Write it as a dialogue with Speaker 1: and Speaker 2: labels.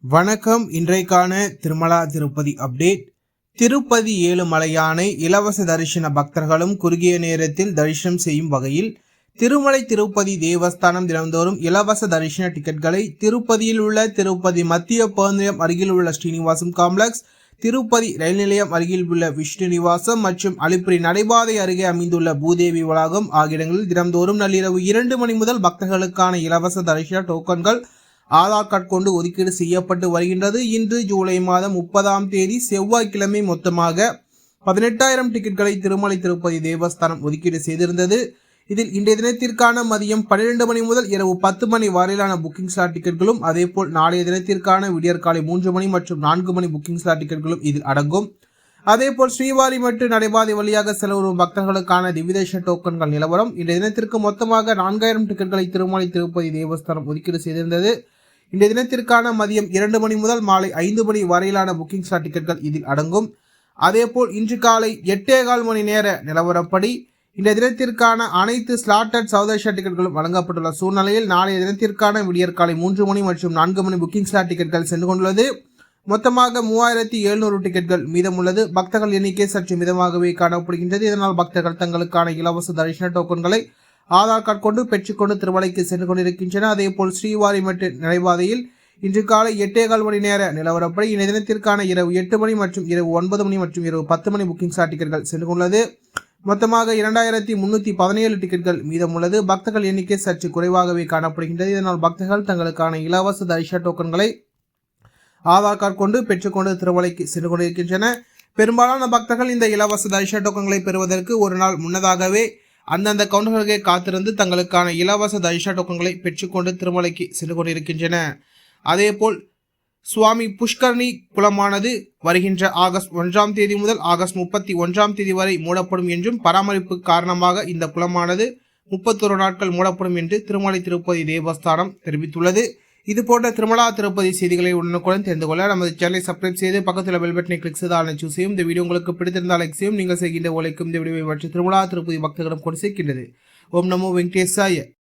Speaker 1: வணக்கம். இன்றைக்கான திருமலா திருப்பதி அப்டேட். திருப்பதி ஏழுமலையானை இலவச தரிசன பக்தர்களும் குறுகிய நேரத்தில் தரிசனம் செய்யும் வகையில் திருமலை திருப்பதி தேவஸ்தானம் தினந்தோறும் இலவச தரிசன டிக்கெட்களை திருப்பதியில் உள்ள திருப்பதி மத்திய பேருந்து நிலையம் அருகில் உள்ள ஸ்ரீனிவாசம் காம்ப்ளெக்ஸ், திருப்பதி ரயில் நிலையம் அருகில் உள்ள விஷ்ணு நிவாசம் மற்றும் அலிப்பிரி நடைபாதை அருகே அமைந்துள்ள பூதேவி வளாகம் ஆகிய இடங்களில் தினந்தோறும் நள்ளிரவு 2 மணி முதல் பக்தர்களுக்கான இலவச தரிசன டோக்கன்கள் ஆதார் கார்டு கொண்டு ஒதுக்கீடு செய்யப்பட்டு வருகின்றது. இன்று ஜூலை மாதம் 30ஆம் தேதி செவ்வாய்க்கிழமை மொத்தமாக 18,000 டிக்கெட்களை திருமலை திருப்பதி தேவஸ்தானம் ஒதுக்கீடு செய்திருந்தது. இதில் இன்றைய தினத்திற்கான மதியம் 12 மணி முதல் இரவு 10 மணி வரையிலான புக்கிங் ஸ்லாட் டிக்கெட்களும், அதேபோல் நாளைய தினத்திற்கான விடியற்காலை 3 மணி மற்றும் 4 மணி புக்கிங் ஸ்லாட் டிக்கெட்களும் இதில் அடங்கும். அதேபோல் ஸ்ரீவாரிமட்டு நடைபாதை வழியாக செலவரும் பக்தர்களுக்கான திவ்யதேச டோக்கன்கள் நிலவரம். இன்றைய தினத்திற்கு மொத்தமாக 4,000 டிக்கெட்களை திருமலை திருப்பதி தேவஸ்தானம் ஒதுக்கீடு செய்திருந்தது. இன்றைய தினத்திற்கான மதியம் 2 மணி முதல் மாலை 5 மணி வரையிலான புக்கிங் ஸ்லாட் டிக்கெட்கள் இதில் அடங்கும். அதேபோல் இன்று காலை 8.15 மணி நேர நிலவரப்படி இன்றைய தினத்திற்கான அனைத்து ஸ்லாட்டட் சௌதேஷ டிக்கெட்களும் வழங்கப்பட்டுள்ள சூழ்நிலையில் நாளைய தினத்திற்கான விடியற்காலை 3 மணி மற்றும் 4 மணி புக்கிங் ஸ்லாட் டிக்கெட்கள் சென்று கொண்டுள்ளது. மொத்தமாக 3,700 டிக்கெட்கள் மீதமுள்ளது. பக்தர்கள் எண்ணிக்கை சற்று மிதமாகவே காணப்படுகின்றது. இதனால் பக்தர்கள் தங்களுக்கான இலவச தரிசன டோக்கன்களை ஆதார் கார்டு கொண்டு பெற்றுக்கொண்டு திருமலைக்கு சென்று கொண்டிருக்கின்றன. அதேபோல் ஸ்ரீவாரிமட்டு நடைபாதையில் இன்று காலை 8.15 மணி நேர நிலவரப்படி இந்த தினத்திற்கான இரவு 8 மணி மற்றும் இரவு 9 மணி மற்றும் இரவு 10 மணி புக்கிங் ஸ்லாட் டிக்கெட்கள் சென்று கொண்டுள்ளது. மொத்தமாக 2,317 டிக்கெட்கள் மீதமுள்ளது. பக்தர்கள் எண்ணிக்கை சற்று குறைவாகவே காணப்படுகின்றது. இதனால் பக்தர்கள் தங்களுக்கான இலவச தரிசன டோக்கன்களை ஆதார் கார்டு கொண்டு பெற்றுக்கொண்டு திருமலைக்கு சென்று கொண்டிருக்கின்றன. பெரும்பாலான பக்தர்கள் இந்த இலவச தரிசன டோக்கன்களை பெறுவதற்கு ஒரு நாள் முன்னதாகவே அந்தந்த கவுண்டர்களுக்கே காத்திருந்து தங்களுக்கான இலவச தரிசன டோக்கன்களை பெற்றுக்கொண்டு திருமலைக்கு சென்று கொண்டிருக்கின்றன. அதேபோல் சுவாமி புஷ்கரணி குளமானது வருகின்ற ஆகஸ்ட் 1ஆம் தேதி முதல் ஆகஸ்ட் 31ஆம் தேதி வரை மூடப்படும் என்றும், பராமரிப்பு காரணமாக இந்த குளமானது 31 நாட்கள் மூடப்படும் என்று திருமலை திருப்பதி தேவஸ்தானம் தெரிவித்துள்ளது. இது போன்ற திருமலா திருப்பதி செய்திகளை உடனுக்குடன் தெரிந்து கொள்ள நமது சேனலை சப்ஸ்கிரைப் செய்து பக்கத்தில் பெல் பட்டனை கிளிக் செய்து ஆல் சூஸ் செய்யும். இந்த வீடியோ உங்களுக்கு பிடித்திருந்தால் லைக் செய்யும். நீங்கள் செய்கின்ற உழைக்கும் இந்த வீடியோவை பற்றி திருமலா திருப்பதி பக்தர்களிடம் கொண்டு சேர்க்கின்றது. ஓம் நமோ வெங்கடேசாய.